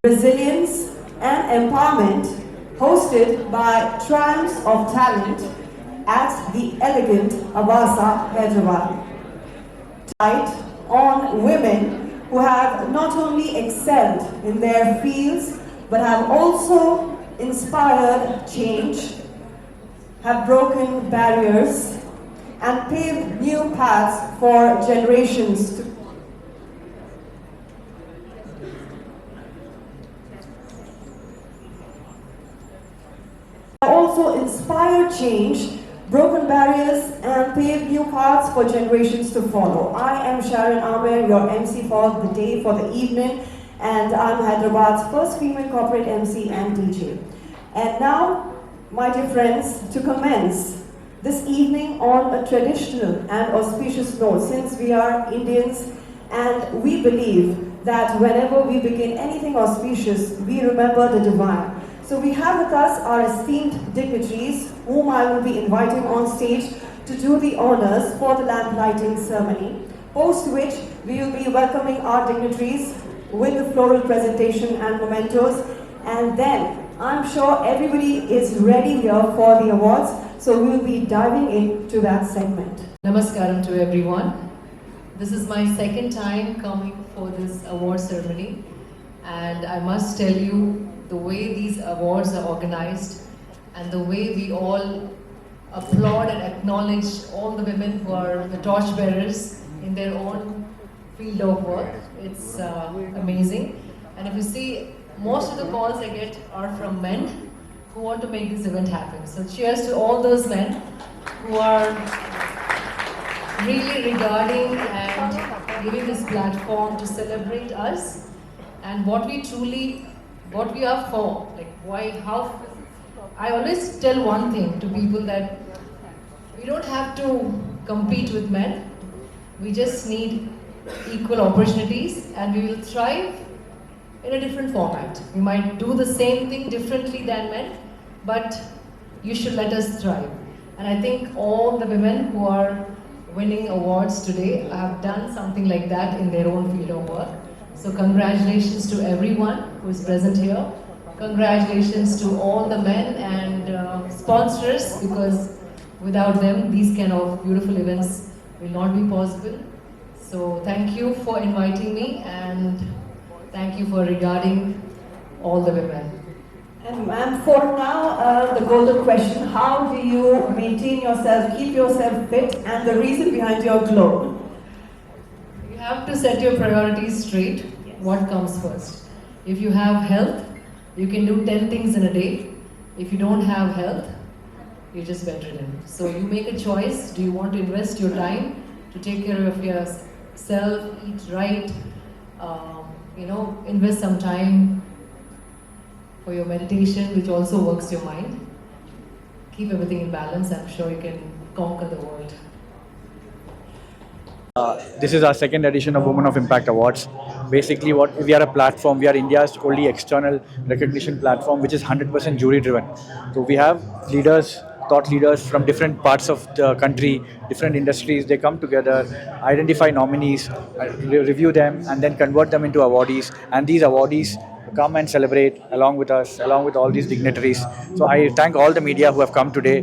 Resilience and Empowerment, hosted by Triumphs of Talent at the elegant Avasa, Hyderabad. Tonight on women who have not only excelled in their fields but have also inspired change, have broken barriers, and paved new paths for generations to also inspire change, broken barriers, and pave new paths for generations to follow. I am Sharon Amer, your MC for the day, for the evening, and I'm Hyderabad's first female corporate MC and DJ. And now, my dear friends, to commence this evening on a traditional and auspicious note, since we are Indians and we believe that whenever we begin anything auspicious, we remember the divine. So we have with us our esteemed dignitaries, whom I will be inviting on stage to do the honors for the lamp lighting ceremony, post which we will be welcoming our dignitaries with the floral presentation and mementos, and then I'm sure everybody is ready here for the awards, so we will be diving into that segment. Namaskaram to everyone. This is my second time coming for this award ceremony, and I must tell you, the way these awards are organized and the way we all applaud and acknowledge all the women who are the torchbearers in their own field of work, it's amazing. And if you see, most of the calls I get are from men who want to make this event happen. So cheers to all those men who are really regarding and giving this platform to celebrate us and what we are for. Like how I always tell one thing to people, that we don't have to compete with men. We just need equal opportunities, and we will thrive in a different format. We might do the same thing differently than men, but you should let us thrive. And I think all the women who are winning awards today have done something like that in their own field of work. So congratulations to everyone who is present here. Congratulations to all the men and sponsors, because without them, these kind of beautiful events will not be possible. So thank you for inviting me, and thank you for regarding all the women. And ma'am, for now, the golden question: how do you maintain yourself, keep yourself fit, and the reason behind your glow? You have to set your priorities straight. Yes. What comes first? If you have health, you can do 10 things in a day. If you don't have health, you're just bedridden. So you make a choice. Do you want to invest your time to take care of yourself, eat right, invest some time for your meditation, which also works your mind. Keep everything in balance. I'm sure you can conquer the world. This is our second edition of Women of Impact Awards. Basically, we are a platform. We are India's only external recognition platform, which is 100% jury driven. So we have leaders, thought leaders from different parts of the country, different industries. They come together, identify nominees, review them, and then convert them into awardees. And these awardees come and celebrate along with us, along with all these dignitaries. So I thank all the media who have come today.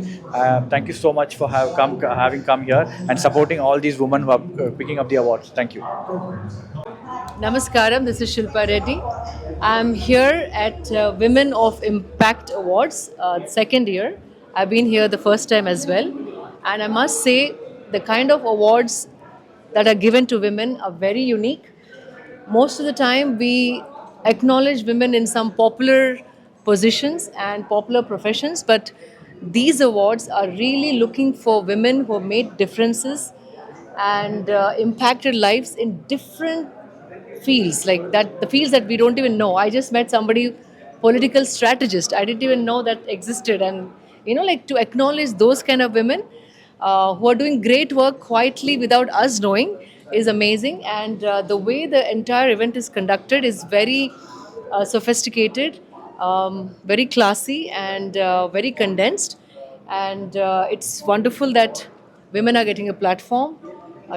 Thank you so much for having come here and supporting all these women who are picking up the awards. Thank you. Namaskaram, this is Shilpa Reddy. I'm here at Women of Impact Awards, second year. I've been here the first time as well. And I must say, the kind of awards that are given to women are very unique. Most of the time, we acknowledge women in some popular positions and popular professions, but these awards are really looking for women who have made differences and impacted lives in different fields, like that, the fields that we don't even know. I just met somebody, political strategist. I didn't even know that existed. And to acknowledge those kind of women who are doing great work quietly without us knowing is amazing. And the way the entire event is conducted is very sophisticated, very classy, and very condensed. And it's wonderful that women are getting a platform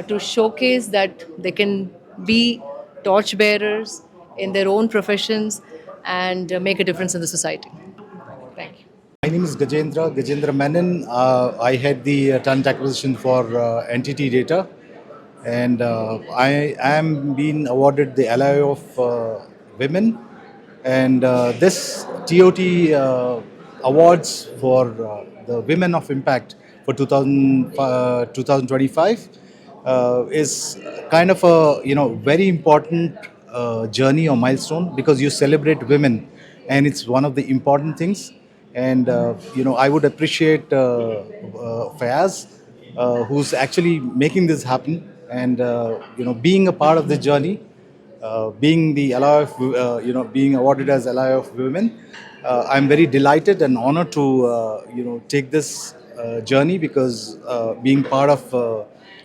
to showcase that they can be torchbearers in their own professions and make a difference in the society. Thank you. My name is Gajendra Menon. I head the talent acquisition for NTT Data, and I am being awarded the Ally of Women, and this TOT awards for the Women of Impact for 2025 is kind of a very important journey or milestone because you celebrate women, and it's one of the important things. And I would appreciate Fayaz, who's actually making this happen, and being a part of the journey, being the ally of being awarded as ally of women. I'm very delighted and honored to take this journey because being part of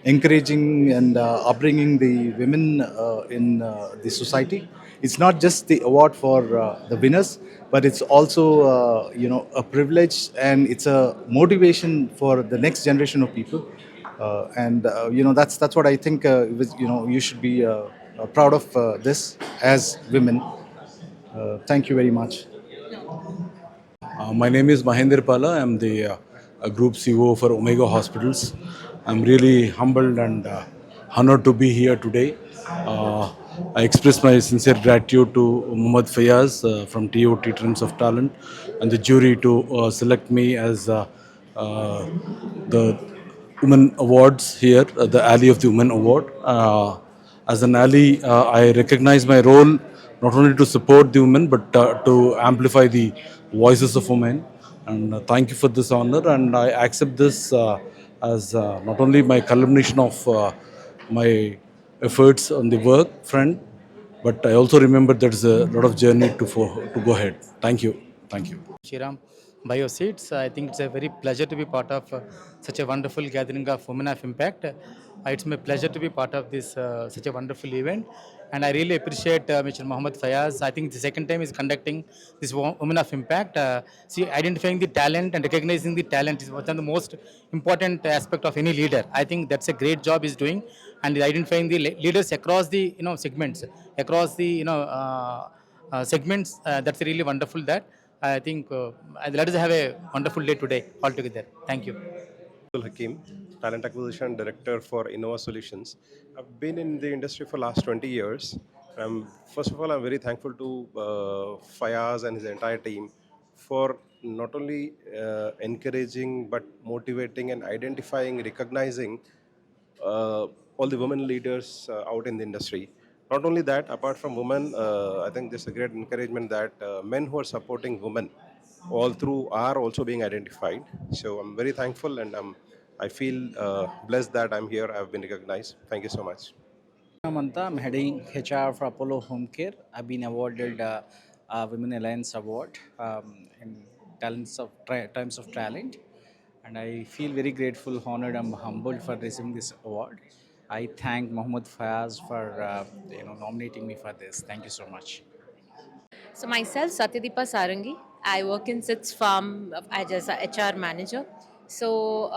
encouraging and upbringing the women in the society. It's not just the award for the winners, but it's also a privilege, and it's a motivation for the next generation of people. And that's what I think. You should be proud of this as women. Thank you very much. My name is Mahendra Pala. I'm the Group CEO for Omega Hospitals. I'm really humbled and honored to be here today. I express my sincere gratitude to Muhammad Fayaz from TOT Trends of Talent and the jury to select me as the Women Awards here, the Ally of the Women Award. As an ally, I recognize my role not only to support the women but to amplify the voices of women. And thank you for this honor. And I accept this as not only my culmination of my efforts on the work front, but I also remember there's a lot of journey to go ahead. Thank you. Thank you. Shriram Bioseeds. I think it's a very pleasure to be part of such a wonderful gathering of Women of Impact. It's my pleasure to be part of this such a wonderful event, and I really appreciate Mr. Mohammed Fayaz. I think the second time is conducting this Women of Impact. See, identifying the talent and recognizing the talent is one of the most important aspect of any leader. I think that's a great job he's doing, and identifying the leaders across the segments, across the segments. That's really wonderful. That I think let us have a wonderful day today altogether. Thank you. Hakim, Talent Acquisition Director for Innova Solutions. I've been in the industry for last 20 years. First of all, I'm very thankful to Fayaz and his entire team for not only encouraging but motivating and identifying, recognizing all the women leaders out in the industry. Not only that, apart from women, I think there's a great encouragement that men who are supporting women all through are also being identified. So I'm very thankful, and I feel blessed that I'm here. I've been recognized. Thank you so much. Manta, I'm heading HR for Apollo Home Care. I've been awarded Women Alliance Award in Times of Talent, and I feel very grateful, honored, and humbled for receiving this award. I thank Mohammed Fayaz for nominating me for this. Thank you so much. So myself, Satyadeepa Sarangi. I work in SITS Farm as a HR manager. So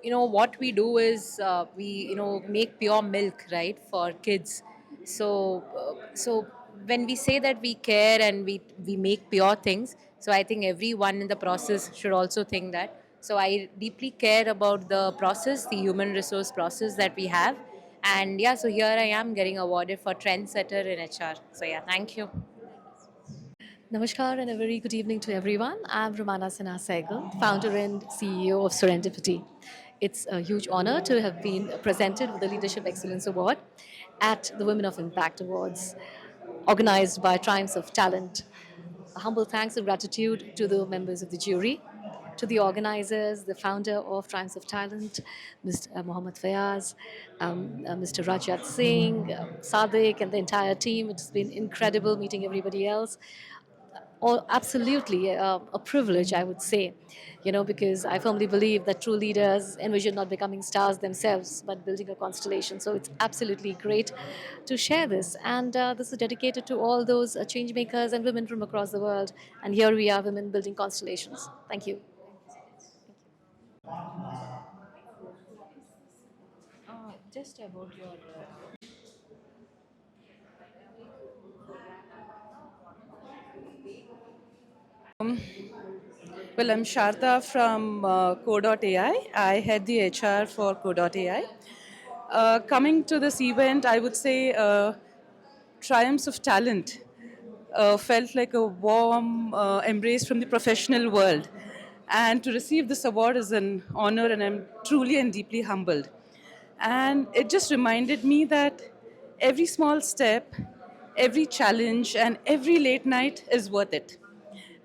what we do is we make pure milk, right, for kids. So when we say that we care and we make pure things, so I think everyone in the process should also think that. So I deeply care about the process, the human resource process that we have. And yeah, so here I am getting awarded for trendsetter in HR. So yeah, thank you. Namaskar and a very good evening to everyone. I'm Romana Sinha Sehgal, founder and CEO of Serendipity. It's a huge honor to have been presented with the Leadership Excellence Award at the Women of Impact Awards, organized by Triumphs of Talent. A humble thanks and gratitude to the members of the jury, to the organizers, the founder of Triumphs of Talent, Mr. Mohammed Fayaz, Mr. Rajat Singh, Sadiq, and the entire team. It's been incredible meeting everybody else. Oh, absolutely, a privilege, I would say, because I firmly believe that true leaders envision not becoming stars themselves, but building a constellation. So it's absolutely great to share this. And this is dedicated to all those change makers and women from across the world. And here we are, women building constellations. Thank you. Just about your Well, I'm Sharda from Co.ai. I head the HR for Co.ai. Coming to this event, I would say Triumphs of Talent felt like a warm embrace from the professional world. And to receive this award is an honor, and I'm truly and deeply humbled. And it just reminded me that every small step, every challenge, and every late night is worth it.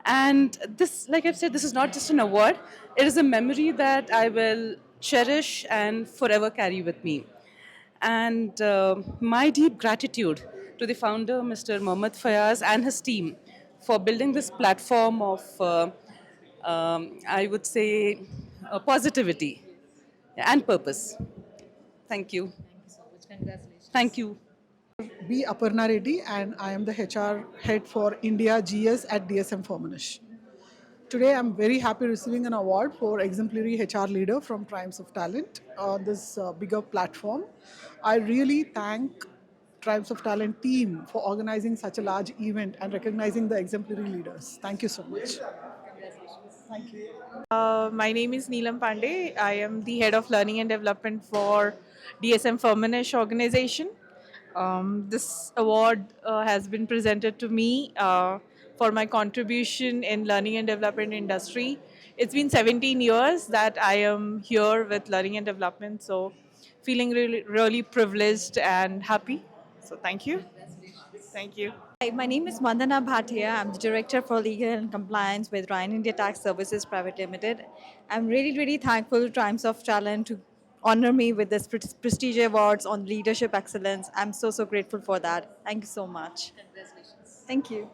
And this, like I've said, this is not just an award, it is a memory that I will cherish and forever carry with me. And my deep gratitude to the founder, Mr. Mohammad Fayaz, and his team for building this platform of, I would say, positivity and purpose. Thank you. Thank you. B. Aparna Reddy, and I am the HR head for India GS at DSM Firmenich. Today, I'm very happy receiving an award for exemplary HR leader from Triumphs of Talent on this bigger platform. I really thank Triumphs of Talent team for organizing such a large event and recognizing the exemplary leaders. Thank you so much. Thank you. My name is Neelam Pandey. I am the head of learning and development for DSM Firmenich organization. This award has been presented to me for my contribution in learning and development industry. It's been 17 years that I am here with learning and development, so feeling really privileged and happy. So thank you. Thank you. Hi, my name is Vandana Bhatia. I'm the Director for Legal and Compliance with Ryan India Tax Services Private Limited. I'm really thankful to Triumphs of Talent to honor me with this prestigious awards on leadership excellence. I'm so grateful for that. Thank you so much. Congratulations. Thank you.